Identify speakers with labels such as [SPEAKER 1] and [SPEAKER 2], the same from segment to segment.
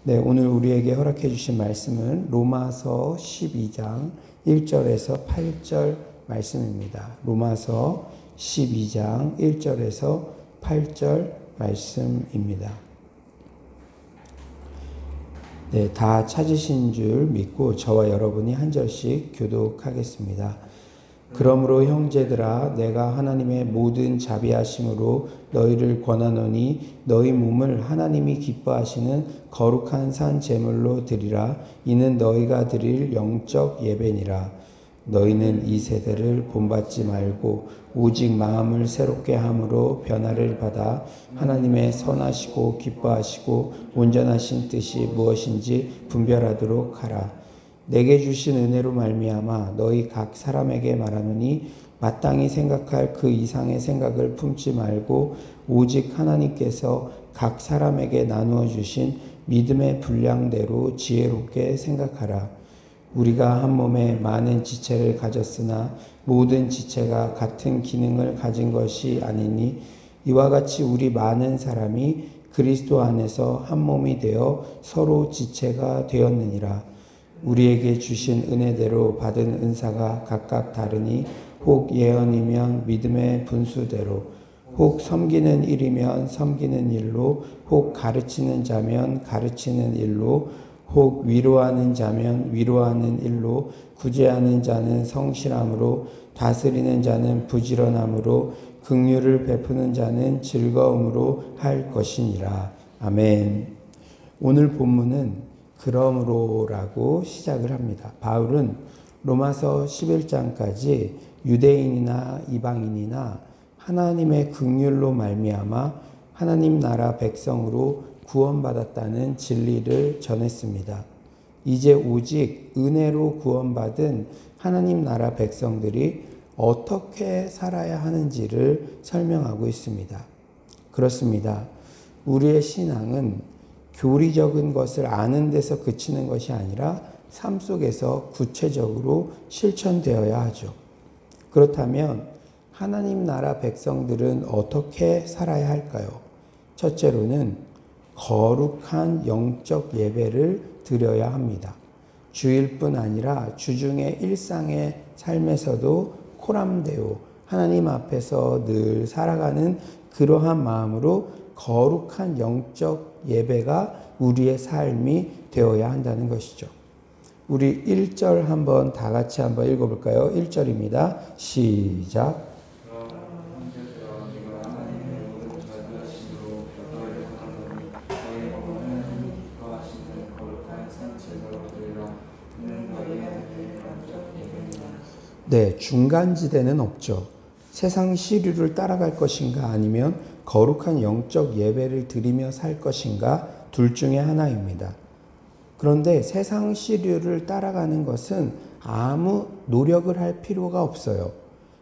[SPEAKER 1] 네, 오늘 우리에게 허락해 주신 말씀은 로마서 12장 1절에서 8절 말씀입니다. 로마서 12장 1절에서 8절 말씀입니다. 네, 다 찾으신 줄 믿고 저와 여러분이 한 절씩 교독하겠습니다. 그러므로 형제들아 내가 하나님의 모든 자비하심으로 너희를 권하노니 너희 몸을 하나님이 기뻐하시는 거룩한 산 제물로 드리라. 이는 너희가 드릴 영적 예배니라. 너희는 이 세대를 본받지 말고 오직 마음을 새롭게 함으로 변화를 받아 하나님의 선하시고 기뻐하시고 온전하신 뜻이 무엇인지 분별하도록 하라. 내게 주신 은혜로 말미암아 너희 각 사람에게 말하노니 마땅히 생각할 그 이상의 생각을 품지 말고 오직 하나님께서 각 사람에게 나누어 주신 믿음의 분량대로 지혜롭게 생각하라. 우리가 한 몸에 많은 지체를 가졌으나 모든 지체가 같은 기능을 가진 것이 아니니 이와 같이 우리 많은 사람이 그리스도 안에서 한 몸이 되어 서로 지체가 되었느니라. 우리에게 주신 은혜대로 받은 은사가 각각 다르니 혹 예언이면 믿음의 분수대로, 혹 섬기는 일이면 섬기는 일로, 혹 가르치는 자면 가르치는 일로, 혹 위로하는 자면 위로하는 일로, 구제하는 자는 성실함으로, 다스리는 자는 부지런함으로, 긍휼을 베푸는 자는 즐거움으로 할 것이니라. 아멘. 오늘 본문은 그러므로라고 시작을 합니다. 바울은 로마서 11장까지 유대인이나 이방인이나 하나님의 긍휼로 말미암아 하나님 나라 백성으로 구원받았다는 진리를 전했습니다. 이제 오직 은혜로 구원받은 하나님 나라 백성들이 어떻게 살아야 하는지를 설명하고 있습니다. 그렇습니다. 우리의 신앙은 교리적인 것을 아는 데서 그치는 것이 아니라 삶 속에서 구체적으로 실천되어야 하죠. 그렇다면 하나님 나라 백성들은 어떻게 살아야 할까요? 첫째로는 거룩한 영적 예배를 드려야 합니다. 주일뿐 아니라 주중의 일상의 삶에서도 코람데오, 하나님 앞에서 늘 살아가는 그러한 마음으로 거룩한 영적 예배가 우리의 삶이 되어야 한다는 것이죠. 우리 1절 한번 다 같이 한번 읽어볼까요? 1절입니다. 시작. 네, 중간지대는 없죠. 세상 시류를 따라갈 것인가 아니면 거룩한 영적 예배를 드리며 살 것인가 둘 중에 하나입니다. 그런데 세상 시류를 따라가는 것은 아무 노력을 할 필요가 없어요.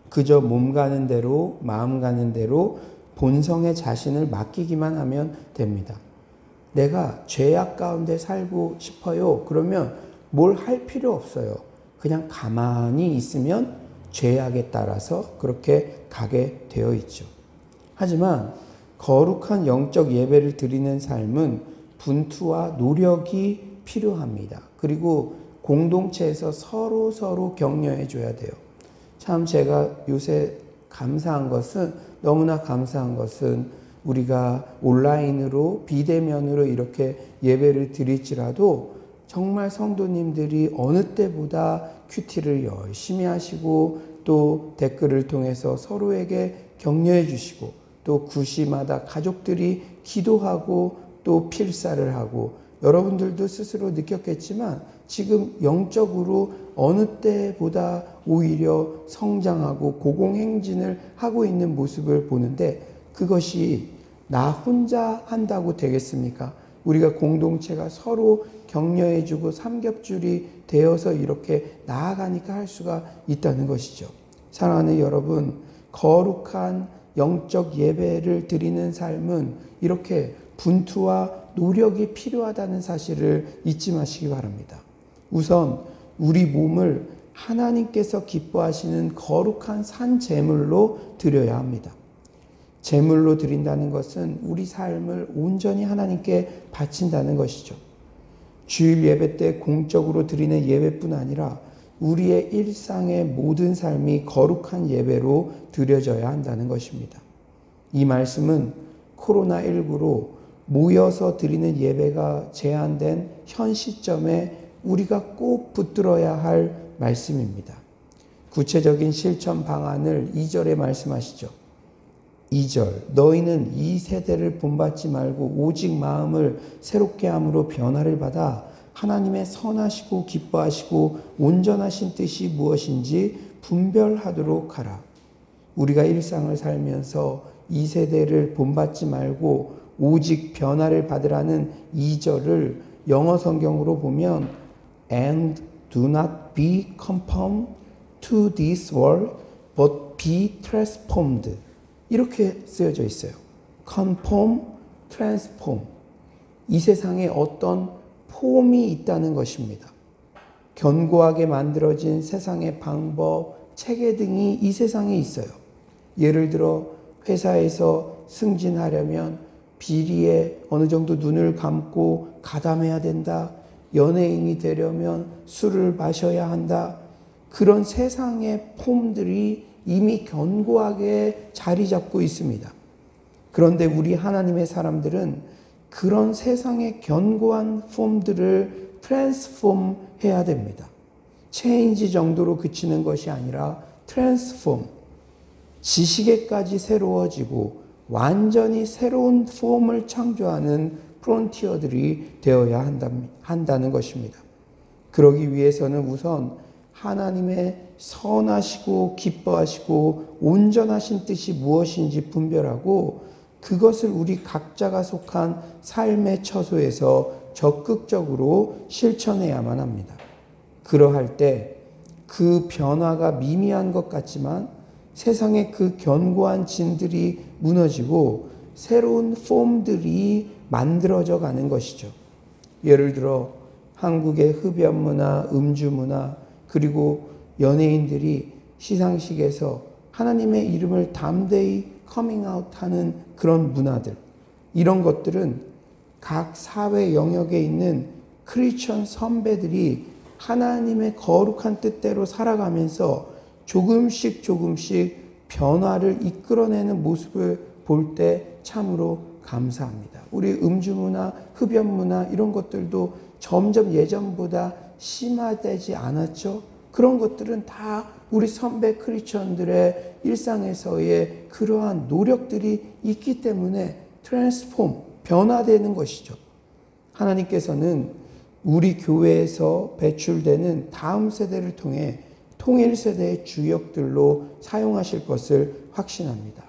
[SPEAKER 1] 그저 몸 가는 대로 마음 가는 대로 본성의 자신을 맡기기만 하면 됩니다. 내가 죄악 가운데 살고 싶어요. 그러면 뭘 할 필요 없어요. 그냥 가만히 있으면 죄악에 따라서 그렇게 가게 되어 있죠. 하지만 거룩한 영적 예배를 드리는 삶은 분투와 노력이 필요합니다. 그리고 공동체에서 서로 격려해 줘야 돼요. 참 제가 요새 너무나 감사한 것은 우리가 온라인으로 비대면으로 이렇게 예배를 드릴지라도 정말 성도님들이 어느 때보다 큐티를 열심히 하시고 또 댓글을 통해서 서로에게 격려해 주시고 또 구시마다 가족들이 기도하고 또 필사를 하고 여러분들도 스스로 느꼈겠지만 지금 영적으로 어느 때보다 오히려 성장하고 고공행진을 하고 있는 모습을 보는데 그것이 나 혼자 한다고 되겠습니까? 우리가 공동체가 서로 격려해주고 삼겹줄이 되어서 이렇게 나아가니까 할 수가 있다는 것이죠. 사랑하는 여러분, 거룩한 영적 예배를 드리는 삶은 이렇게 분투와 노력이 필요하다는 사실을 잊지 마시기 바랍니다. 우선 우리 몸을 하나님께서 기뻐하시는 거룩한 산 제물로 드려야 합니다. 제물로 드린다는 것은 우리 삶을 온전히 하나님께 바친다는 것이죠. 주일 예배 때 공적으로 드리는 예배뿐 아니라 우리의 일상의 모든 삶이 거룩한 예배로 드려져야 한다는 것입니다. 이 말씀은 코로나19로 모여서 드리는 예배가 제한된 현 시점에 우리가 꼭 붙들어야 할 말씀입니다. 구체적인 실천 방안을 2절에 말씀하시죠. 2절, 너희는 이 세대를 본받지 말고 오직 마음을 새롭게 함으로 변화를 받아 하나님의 선하시고 기뻐하시고 온전하신 뜻이 무엇인지 분별하도록 하라. 우리가 일상을 살면서 이 세대를 본받지 말고 오직 변화를 받으라는 2절을 영어 성경으로 보면 And do not be conformed to this world, but be transformed. 이렇게 쓰여져 있어요. Conform, transform. 이 세상에 어떤 폼이 있다는 것입니다. 견고하게 만들어진 세상의 방법, 체계 등이 이 세상에 있어요. 예를 들어 회사에서 승진하려면 비리에 어느 정도 눈을 감고 가담해야 된다. 연예인이 되려면 술을 마셔야 한다. 그런 세상의 폼들이 이미 견고하게 자리 잡고 있습니다. 그런데 우리 하나님의 사람들은 그런 세상의 견고한 폼들을 트랜스폼 해야 됩니다. 체인지 정도로 그치는 것이 아니라 트랜스폼, 지식에까지 새로워지고 완전히 새로운 폼을 창조하는 프론티어들이 되어야 한다는 것입니다. 그러기 위해서는 우선 하나님의 선하시고 기뻐하시고 온전하신 뜻이 무엇인지 분별하고 그것을 우리 각자가 속한 삶의 처소에서 적극적으로 실천해야만 합니다. 그러할 때 그 변화가 미미한 것 같지만 세상의 그 견고한 진들이 무너지고 새로운 폼들이 만들어져 가는 것이죠. 예를 들어 한국의 흡연 문화, 음주 문화, 그리고 연예인들이 시상식에서 하나님의 이름을 담대히 커밍아웃하는 그런 문화들, 이런 것들은 각 사회 영역에 있는 크리스천 선배들이 하나님의 거룩한 뜻대로 살아가면서 조금씩 변화를 이끌어내는 모습을 볼 때 참으로 감사합니다. 우리 음주 문화, 흡연 문화 이런 것들도 점점 예전보다 심화되지 않았죠? 그런 것들은 다 우리 선배 크리스천들의 일상에서의 그러한 노력들이 있기 때문에 트랜스폼, 변화되는 것이죠. 하나님께서는 우리 교회에서 배출되는 다음 세대를 통해 통일 세대의 주역들로 사용하실 것을 확신합니다.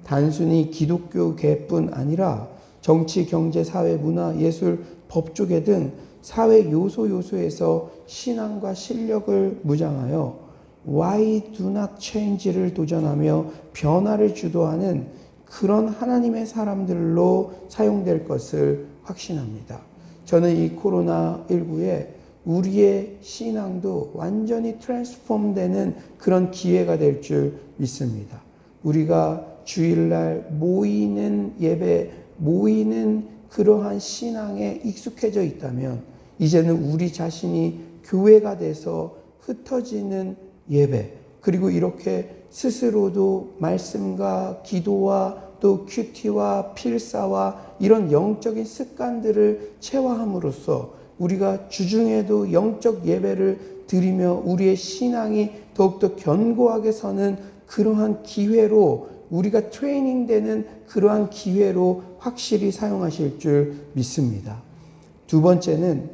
[SPEAKER 1] 단순히 기독교계뿐 아니라 정치, 경제, 사회, 문화, 예술, 법조계 등 사회 요소에서 신앙과 실력을 무장하여 Why do not change를 도전하며 변화를 주도하는 그런 하나님의 사람들로 사용될 것을 확신합니다. 저는 이 코로나19에 우리의 신앙도 완전히 트랜스폼 되는 그런 기회가 될 줄 믿습니다. 우리가 주일날 모이는 예배, 모이는 그러한 신앙에 익숙해져 있다면 이제는 우리 자신이 교회가 돼서 흩어지는 예배, 그리고 이렇게 스스로도 말씀과 기도와 또 큐티와 필사와 이런 영적인 습관들을 체화함으로써 우리가 주중에도 영적 예배를 드리며 우리의 신앙이 더욱더 견고하게 서는 그러한 기회로, 우리가 트레이닝되는 그러한 기회로 확실히 사용하실 줄 믿습니다. 두 번째는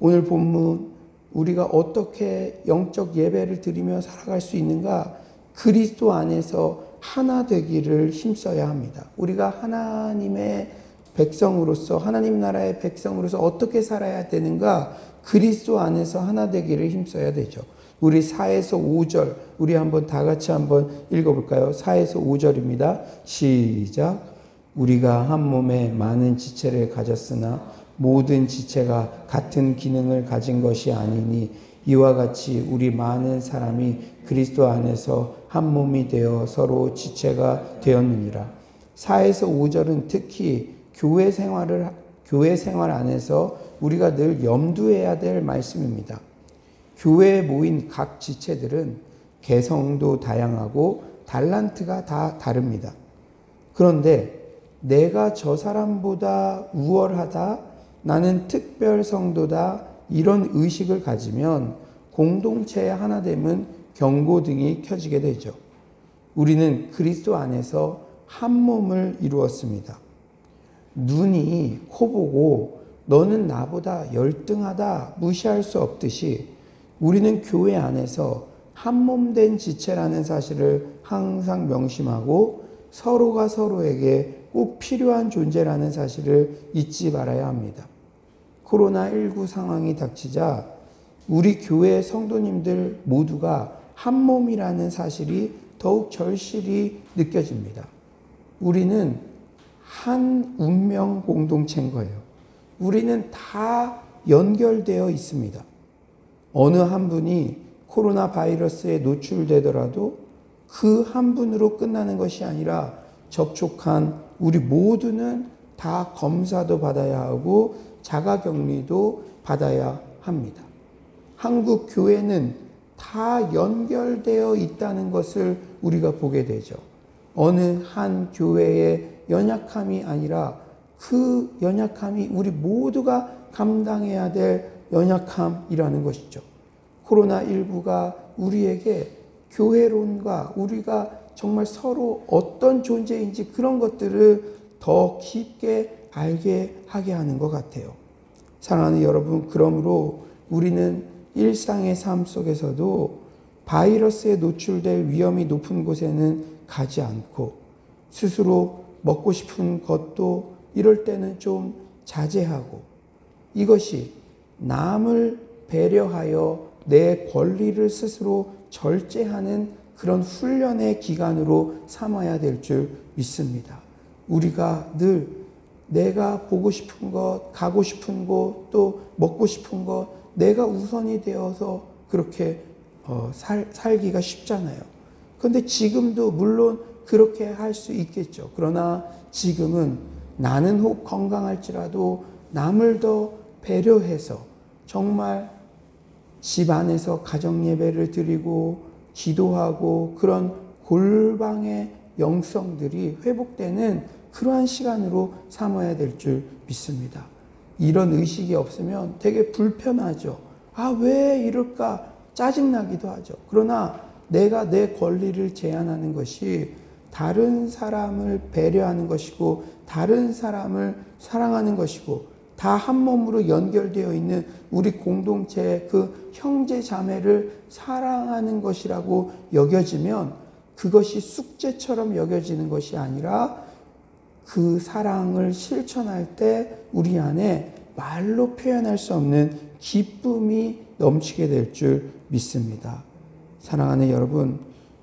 [SPEAKER 1] 오늘 본문 우리가 어떻게 영적 예배를 드리며 살아갈 수 있는가? 그리스도 안에서 하나 되기를 힘써야 합니다. 우리가 하나님의 백성으로서, 하나님 나라의 백성으로서 어떻게 살아야 되는가? 그리스도 안에서 하나 되기를 힘써야 되죠. 우리 4에서 5절 우리 한번 다 같이 한번 읽어볼까요? 4에서 5절입니다. 시작. 우리가 한 몸에 많은 지체를 가졌으나 모든 지체가 같은 기능을 가진 것이 아니니 이와 같이 우리 많은 사람이 그리스도 안에서 한 몸이 되어 서로 지체가 되었느니라. 4에서 5절은 특히 교회 생활을 교회 생활 안에서 우리가 늘 염두해야 될 말씀입니다. 교회에 모인 각 지체들은 개성도 다양하고 달란트가 다 다릅니다. 그런데 내가 저 사람보다 우월하다, 나는 특별 성도다, 이런 의식을 가지면 공동체의 하나됨은 경고등이 켜지게 되죠. 우리는 그리스도 안에서 한 몸을 이루었습니다. 눈이 코 보고 너는 나보다 열등하다 무시할 수 없듯이 우리는 교회 안에서 한 몸 된 지체라는 사실을 항상 명심하고 서로가 서로에게 꼭 필요한 존재라는 사실을 잊지 말아야 합니다. 코로나19 상황이 닥치자 우리 교회 성도님들 모두가 한 몸이라는 사실이 더욱 절실히 느껴집니다. 우리는 한 운명 공동체인 거예요. 우리는 다 연결되어 있습니다. 어느 한 분이 코로나 바이러스에 노출되더라도 그 한 분으로 끝나는 것이 아니라 접촉한 우리 모두는 다 검사도 받아야 하고 자가격리도 받아야 합니다. 한국 교회는 다 연결되어 있다는 것을 우리가 보게 되죠. 어느 한 교회의 연약함이 아니라 그 연약함이 우리 모두가 감당해야 될 연약함이라는 것이죠. 코로나19가 우리에게 교회론과 우리가 정말 서로 어떤 존재인지 그런 것들을 더 깊게 알게 하게 하는 것 같아요. 사랑하는 여러분, 그러므로 우리는 일상의 삶 속에서도 바이러스에 노출될 위험이 높은 곳에는 가지 않고 스스로 먹고 싶은 것도 이럴 때는 좀 자제하고 이것이 남을 배려하여 내 권리를 스스로 절제하는 그런 훈련의 기간으로 삼아야 될 줄 믿습니다. 우리가 늘 내가 보고 싶은 것, 가고 싶은 곳, 또 먹고 싶은 것, 내가 우선이 되어서 그렇게 살기가 쉽잖아요. 그런데 지금도 물론 그렇게 할 수 있겠죠. 그러나 지금은 나는 혹 건강할지라도 남을 더 배려해서 정말 집 안에서 가정예배를 드리고 기도하고 그런 골방의 영성들이 회복되는 그러한 시간으로 삼아야 될 줄 믿습니다. 이런 의식이 없으면 되게 불편하죠. 아, 왜 이럴까? 짜증나기도 하죠. 그러나 내가 내 권리를 제한하는 것이 다른 사람을 배려하는 것이고 다른 사람을 사랑하는 것이고 다 한 몸으로 연결되어 있는 우리 공동체의 그 형제 자매를 사랑하는 것이라고 여겨지면 그것이 숙제처럼 여겨지는 것이 아니라 그 사랑을 실천할 때 우리 안에 말로 표현할 수 없는 기쁨이 넘치게 될 줄 믿습니다. 사랑하는 여러분,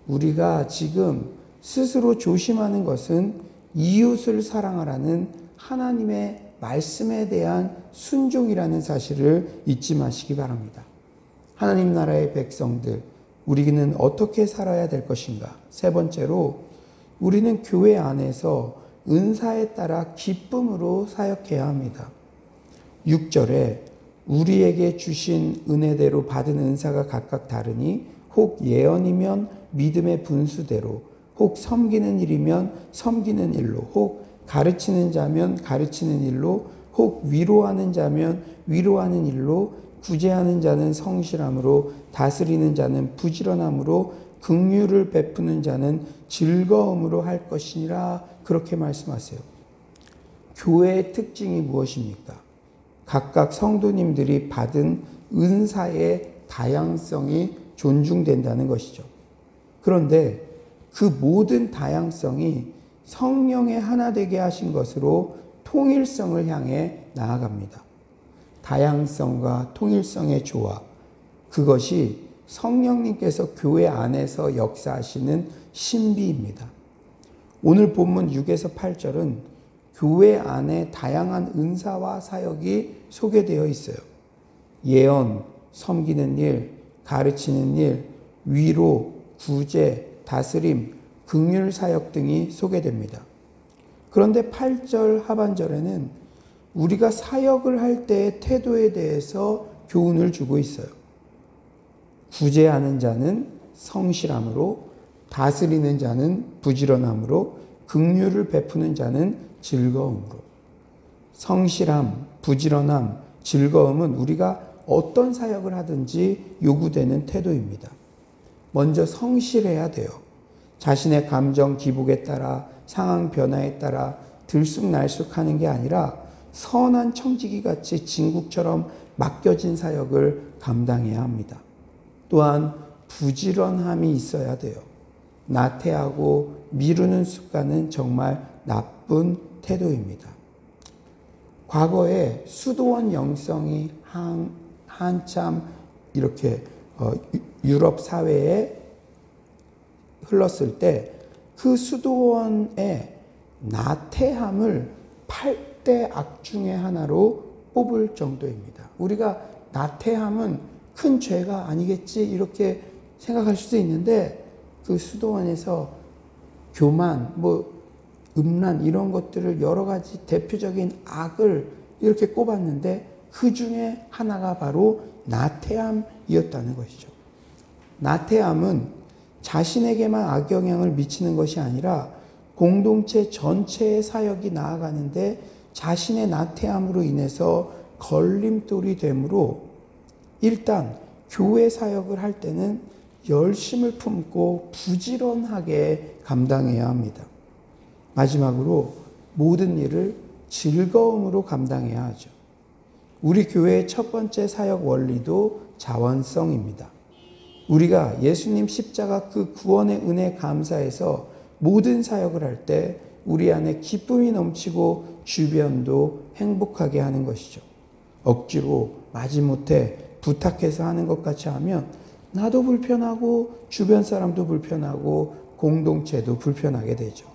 [SPEAKER 1] 우리가 지금 스스로 조심하는 것은 이웃을 사랑하라는 하나님의 말씀에 대한 순종이라는 사실을 잊지 마시기 바랍니다. 하나님 나라의 백성들, 우리는 어떻게 살아야 될 것인가? 세 번째로, 우리는 교회 안에서 은사에 따라 기쁨으로 사역해야 합니다. 6절에 우리에게 주신 은혜대로 받은 은사가 각각 다르니 혹 예언이면 믿음의 분수대로, 혹 섬기는 일이면 섬기는 일로, 혹 가르치는 자면 가르치는 일로, 혹 위로하는 자면 위로하는 일로, 구제하는 자는 성실함으로, 다스리는 자는 부지런함으로, 긍휼을 베푸는 자는 즐거움으로 할 것이니라. 그렇게 말씀하세요. 교회의 특징이 무엇입니까? 각각 성도님들이 받은 은사의 다양성이 존중된다는 것이죠. 그런데 그 모든 다양성이 성령의 하나 되게 하신 것으로 통일성을 향해 나아갑니다. 다양성과 통일성의 조화, 그것이 성령님께서 교회 안에서 역사하시는 신비입니다. 오늘 본문 6에서 8절은 교회 안에 다양한 은사와 사역이 소개되어 있어요. 예언, 섬기는 일, 가르치는 일, 위로, 구제, 다스림, 긍휼 사역 등이 소개됩니다. 그런데 8절 하반절에는 우리가 사역을 할 때의 태도에 대해서 교훈을 주고 있어요. 구제하는 자는 성실함으로, 다스리는 자는 부지런함으로, 긍휼을 베푸는 자는 즐거움으로. 성실함, 부지런함, 즐거움은 우리가 어떤 사역을 하든지 요구되는 태도입니다. 먼저 성실해야 돼요. 자신의 감정 기복에 따라, 상황 변화에 따라 들쑥날쑥하는 게 아니라 선한 청지기 같이 진국처럼 맡겨진 사역을 감당해야 합니다. 또한 부지런함이 있어야 돼요. 나태하고 미루는 습관은 정말 나쁜 태도입니다. 과거에 수도원 영성이 한참 이렇게 유럽 사회에 흘렀을 때 그 수도원의 나태함을 8대 악 중에 하나로 뽑을 정도입니다. 우리가 나태함은 큰 죄가 아니겠지 이렇게 생각할 수도 있는데 그 수도원에서 교만, 음란 이런 것들을 여러 가지 대표적인 악을 이렇게 꼽았는데 그 중에 하나가 바로 나태함이었다는 것이죠. 나태함은 자신에게만 악영향을 미치는 것이 아니라 공동체 전체의 사역이 나아가는데 자신의 나태함으로 인해서 걸림돌이 되므로 일단 교회 사역을 할 때는 열심을 품고 부지런하게 감당해야 합니다. 마지막으로 모든 일을 즐거움으로 감당해야 하죠. 우리 교회의 첫 번째 사역 원리도 자원성입니다. 우리가 예수님 십자가 그 구원의 은혜에 감사해서 모든 사역을 할 때 우리 안에 기쁨이 넘치고 주변도 행복하게 하는 것이죠. 억지로 마지못해 부탁해서 하는 것 같이 하면 나도 불편하고 주변 사람도 불편하고 공동체도 불편하게 되죠.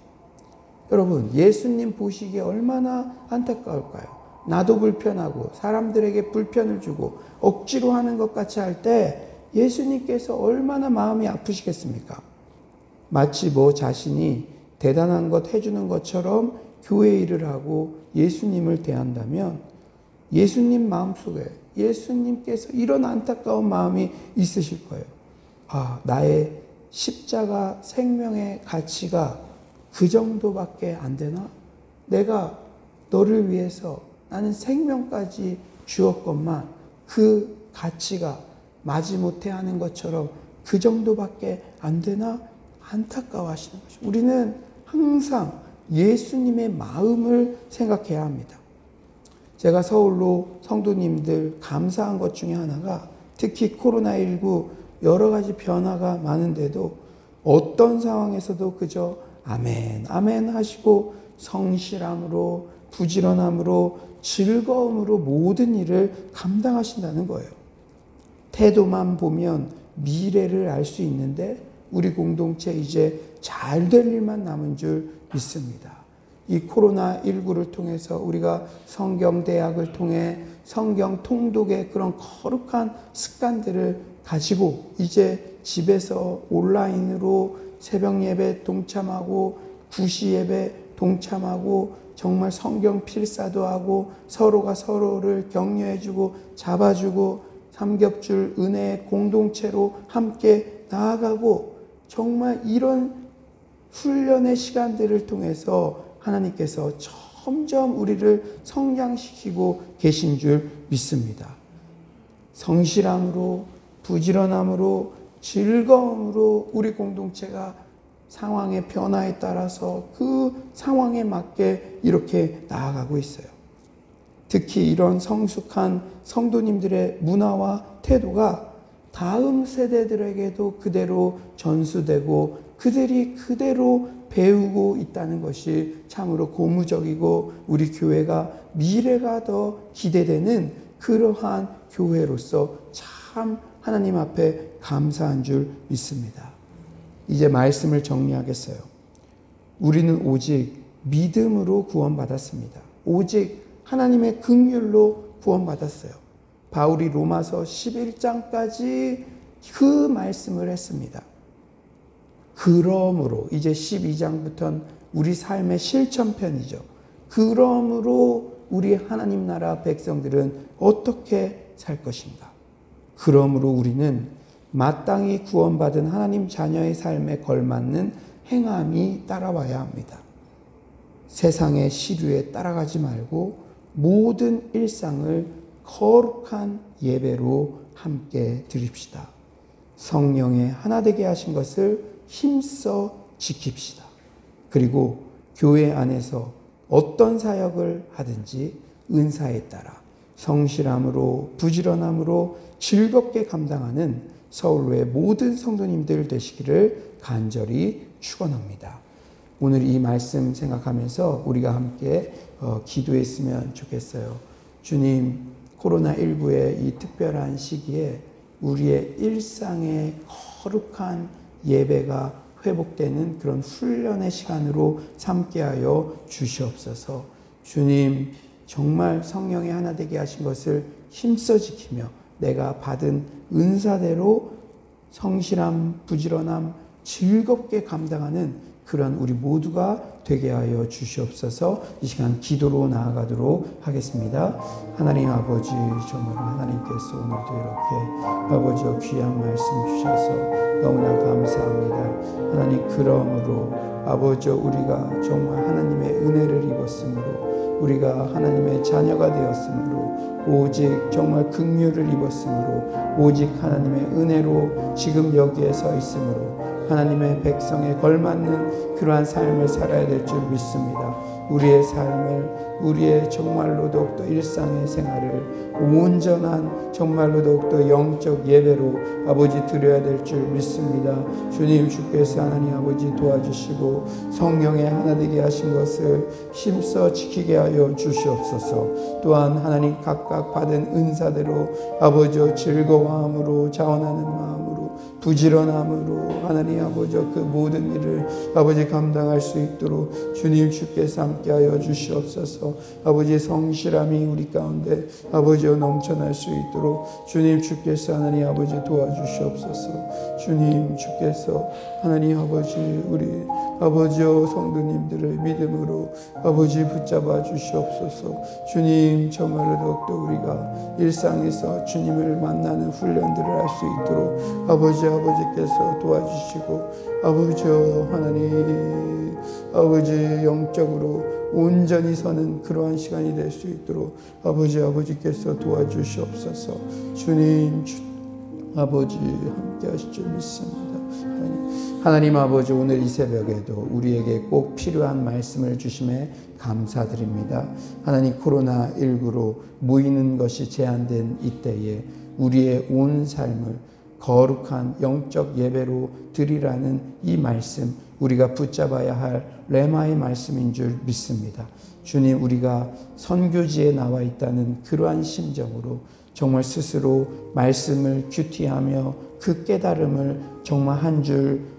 [SPEAKER 1] 여러분, 예수님 보시기에 얼마나 안타까울까요? 나도 불편하고 사람들에게 불편을 주고 억지로 하는 것 같이 할 때 예수님께서 얼마나 마음이 아프시겠습니까? 마치 자신이 대단한 것 해주는 것처럼 교회 일을 하고 예수님을 대한다면 예수님 마음속에 예수님께서 이런 안타까운 마음이 있으실 거예요. 나의 십자가 생명의 가치가 그 정도밖에 안 되나? 내가 너를 위해서 나는 생명까지 주었건만 그 가치가 마지못해 하는 것처럼 그 정도밖에 안 되나? 안타까워하시는 거죠. 우리는 항상 예수님의 마음을 생각해야 합니다. 제가 서울로 성도님들 감사한 것 중에 하나가 특히 코로나19 여러 가지 변화가 많은데도 어떤 상황에서도 그저 아멘, 아멘 하시고 성실함으로 부지런함으로 즐거움으로 모든 일을 감당하신다는 거예요. 태도만 보면 미래를 알 수 있는데 우리 공동체 이제 잘 될 일만 남은 줄 믿습니다. 이 코로나19를 통해서 우리가 성경대학을 통해 성경 통독의 그런 거룩한 습관들을 가지고 이제 집에서 온라인으로 새벽 예배 동참하고 구시 예배 동참하고 정말 성경 필사도 하고 서로가 서로를 격려해주고 잡아주고 삼겹줄 은혜의 공동체로 함께 나아가고 정말 이런 훈련의 시간들을 통해서 하나님께서 점점 우리를 성장시키고 계신 줄 믿습니다. 성실함으로 부지런함으로 즐거움으로 우리 공동체가 상황의 변화에 따라서 그 상황에 맞게 이렇게 나아가고 있어요. 특히 이런 성숙한 성도님들의 문화와 태도가 다음 세대들에게도 그대로 전수되고 그들이 그대로 배우고 있다는 것이 참으로 고무적이고 우리 교회가 미래가 더 기대되는 그러한 교회로서 참 하나님 앞에 감사한 줄 믿습니다. 이제 말씀을 정리하겠어요. 우리는 오직 믿음으로 구원받았습니다. 오직 하나님의 긍휼로 구원받았어요. 바울이 로마서 11장까지 그 말씀을 했습니다. 그러므로 이제 12장부터는 우리 삶의 실천편이죠. 그러므로 우리 하나님 나라 백성들은 어떻게 살 것인가? 그러므로 우리는 마땅히 구원받은 하나님 자녀의 삶에 걸맞는 행함이 따라와야 합니다. 세상의 시류에 따라가지 말고 모든 일상을 거룩한 예배로 함께 드립시다. 성령의 하나 되게 하신 것을 힘써 지킵시다. 그리고 교회 안에서 어떤 사역을 하든지 은사에 따라 성실함으로 부지런함으로 즐겁게 감당하는 서울로의 모든 성도님들 되시기를 간절히 축원합니다. 오늘 이 말씀 생각하면서 우리가 함께 기도했으면 좋겠어요. 주님, 코로나19의 이 특별한 시기에 우리의 일상의 거룩한 예배가 회복되는 그런 훈련의 시간으로 삼게 하여 주시옵소서. 주님, 정말 성령의 하나 되게 하신 것을 힘써 지키며 내가 받은 은사대로 성실함, 부지런함, 즐겁게 감당하는 그런 우리 모두가 되게 하여 주시옵소서. 이 시간 기도로 나아가도록 하겠습니다. 하나님 아버지, 정말 하나님께서 오늘도 이렇게 아버지와 귀한 말씀 주셔서 너무나 감사합니다. 하나님, 그러므로 아버지, 우리가 정말 하나님의 은혜를 입었으므로, 우리가 하나님의 자녀가 되었으므로, 오직 정말 긍휼을 입었으므로, 오직 하나님의 은혜로 지금 여기에 서 있으므로 하나님의 백성에 걸맞는 그러한 삶을 살아야 될 줄 믿습니다. 우리의 삶을, 우리의 정말로 더욱더 일상의 생활을 온전한 정말로 더욱더 영적 예배로 아버지 드려야 될 줄 믿습니다. 주님, 주께서 하나님 아버지 도와주시고 성령의 하나 되게 하신 것을 힘써 지키게 하여 주시옵소서. 또한 하나님 각각 받은 은사대로 아버지 즐거워함으로 자원하는 마음으로 부지런함으로 하나님 아버지 그 모든 일을 아버지 감당할 수 있도록 주님 주께서 함께하여 주시옵소서. 아버지 성실함이 우리 가운데 아버지 넘쳐날 수 있도록 주님 주께서 하나님 아버지 도와주시옵소서. 주님 주께서 하나님 아버지 우리 아버지 성도님들을 믿음으로 아버지 붙잡아 주시옵소서. 주님, 정말로 더욱더 우리가 일상에서 주님을 만나는 훈련들을 할 수 있도록 아버지께서 도와주시고, 아버지 하나님 아버지 영적으로 온전히 서는 그러한 시간이 될 수 있도록 아버지께서 도와주시옵소서. 주님 아버지 함께 하실 줄 믿습니다. 하나님 아버지, 오늘 이 새벽에도 우리에게 꼭 필요한 말씀을 주심에 감사드립니다. 하나님, 코로나19로 모이는 것이 제한된 이때에 우리의 온 삶을 거룩한 영적 예배로 드리라는 이 말씀, 우리가 붙잡아야 할 레마의 말씀인 줄 믿습니다. 주님, 우리가 선교지에 나와 있다는 그러한 심정으로 정말 스스로 말씀을 큐티하며 그 깨달음을 정말 한 줄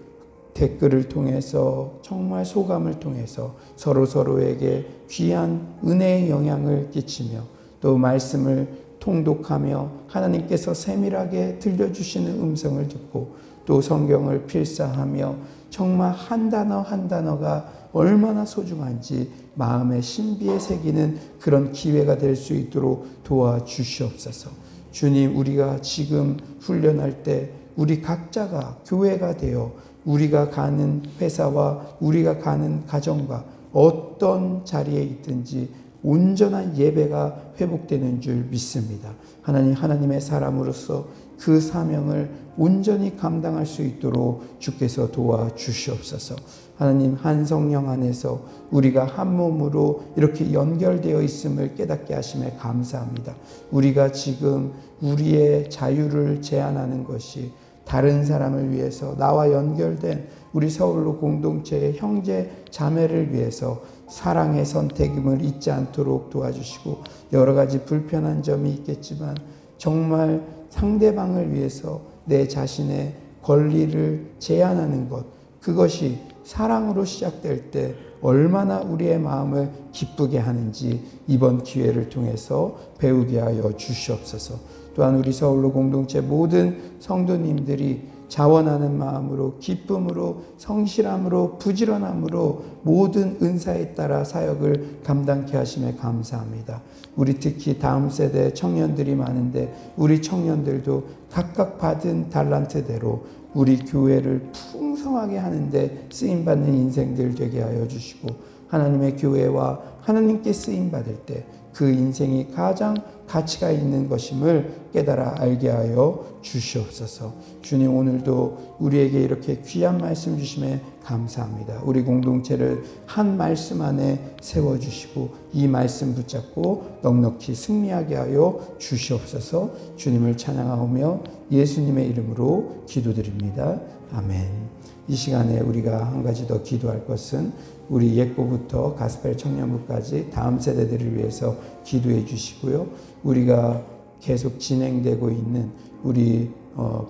[SPEAKER 1] 댓글을 통해서 정말 소감을 통해서 서로에게 귀한 은혜의 영향을 끼치며 또 말씀을 통독하며 하나님께서 세밀하게 들려주시는 음성을 듣고 또 성경을 필사하며 정말 한 단어 한 단어가 얼마나 소중한지 마음의 신비에 새기는 그런 기회가 될 수 있도록 도와주시옵소서. 주님, 우리가 지금 훈련할 때 우리 각자가 교회가 되어 우리가 가는 회사와 우리가 가는 가정과 어떤 자리에 있든지 온전한 예배가 회복되는 줄 믿습니다. 하나님의 사람으로서 그 사명을 온전히 감당할 수 있도록 주께서 도와주시옵소서. 하나님, 한 성령 안에서 우리가 한 몸으로 이렇게 연결되어 있음을 깨닫게 하심에 감사합니다. 우리가 지금 우리의 자유를 제한하는 것이 다른 사람을 위해서 나와 연결된 우리 서울로 공동체의 형제 자매를 위해서 사랑의 선택임을 잊지 않도록 도와주시고, 여러 가지 불편한 점이 있겠지만 정말 상대방을 위해서 내 자신의 권리를 제한하는 것, 그것이 사랑으로 시작될 때 얼마나 우리의 마음을 기쁘게 하는지 이번 기회를 통해서 배우게 하여 주시옵소서. 또한 우리 서울로 공동체 모든 성도님들이 자원하는 마음으로, 기쁨으로, 성실함으로, 부지런함으로 모든 은사에 따라 사역을 감당케 하심에 감사합니다. 우리 특히 다음 세대 청년들이 많은데 우리 청년들도 각각 받은 달란트대로 우리 교회를 풍성하게 하는데 쓰임받는 인생들 되게 하여 주시고, 하나님의 교회와 하나님께 쓰임받을 때 그 인생이 가장 가치가 있는 것임을 깨달아 알게 하여 주시옵소서. 주님, 오늘도 우리에게 이렇게 귀한 말씀 주심에 감사합니다. 우리 공동체를 한 말씀 안에 세워주시고 이 말씀 붙잡고 넉넉히 승리하게 하여 주시옵소서. 주님을 찬양하오며 예수님의 이름으로 기도드립니다. 아멘. 이 시간에 우리가 한 가지 더 기도할 것은 우리 예고부터 가스펠 청년부까지 다음 세대들을 위해서 기도해 주시고요. 우리가 계속 진행되고 있는 우리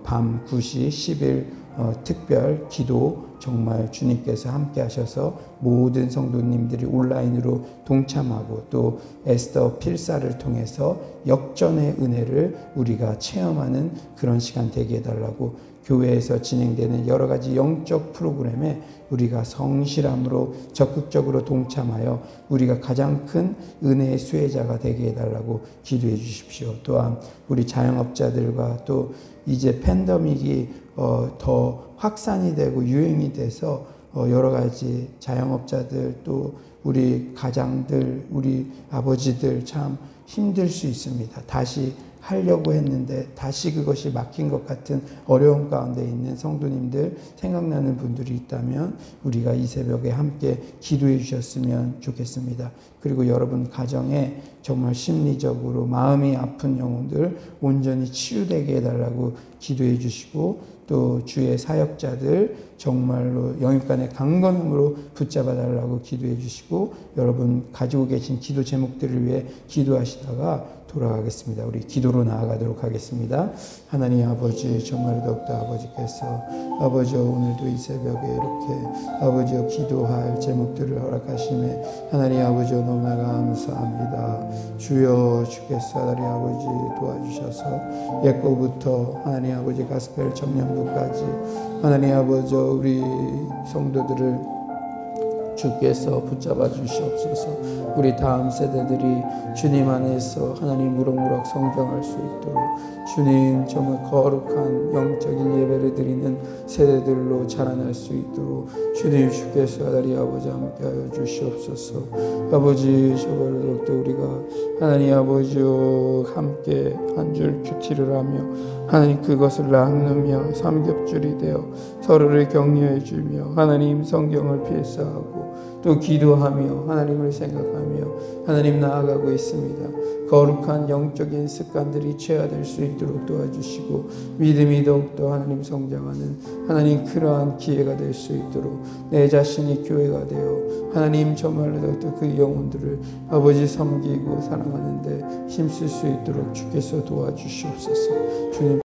[SPEAKER 1] 밤 9시 10일 특별 기도, 정말 주님께서 함께 하셔서 모든 성도님들이 온라인으로 동참하고 또 에스더 필사를 통해서 역전의 은혜를 우리가 체험하는 그런 시간 되게 해달라고, 교회에서 진행되는 여러 가지 영적 프로그램에 우리가 성실함으로 적극적으로 동참하여 우리가 가장 큰 은혜의 수혜자가 되게 해달라고 기도해 주십시오. 또한 우리 자영업자들과 또 이제 팬데믹이 더 확산이 되고 유행이 돼서 여러 가지 자영업자들 또 우리 가장들, 우리 아버지들 참 힘들 수 있습니다. 다시 하려고 했는데 다시 그것이 막힌 것 같은 어려움 가운데 있는 성도님들, 생각나는 분들이 있다면 우리가 이 새벽에 함께 기도해 주셨으면 좋겠습니다. 그리고 여러분 가정에 정말 심리적으로 마음이 아픈 영혼들 온전히 치유되게 해달라고 기도해 주시고, 또 주의 사역자들 정말로 영육간의 강건함으로 붙잡아 달라고 기도해 주시고, 여러분 가지고 계신 기도 제목들을 위해 기도하시다가 돌아가겠습니다. 우리 기도로 나아가도록 하겠습니다. 하나님 아버지, 정말 더욱더 아버지께서 아버지여 오늘도 이 새벽에 이렇게 아버지여 기도할 제목들을 허락하심에 하나님 아버지여 너무나 감사합니다. 주여, 주께서 하나님 아버지 도와주셔서 옛거부터 하나님 아버지 가스펠 청년부까지 하나님 아버지 우리 성도들을 주께서 붙잡아 주시옵소서. 우리 다음 세대들이 주님 안에서 하나님 무럭무럭 성장할 수 있도록 주님 정말 거룩한 영적인 예배를 드리는 세대들로 자라날 수 있도록 주님 주께서 하나님 아버지 함께하여 주시옵소서. 아버지 저번에 우리가 하나님 아버지와 함께 한 줄 큐티를 하며 하나님 그것을 나누며 삼겹줄이 되어 서로를 격려해 주며 하나님 성경을 필사하고 또 기도하며 하나님을 생각하며 하나님 나아가고 있습니다. 거룩한 영적인 습관들이 체화될 수 있도록 도와주시고 믿음이 더욱더 하나님 성장하는 하나님 그러한 기회가 될 수 있도록 내 자신이 교회가 되어 하나님 정말로 더욱더 그 영혼들을 아버지 섬기고 사랑하는데 힘쓸 수 있도록 주께서 도와주시옵소서. 주님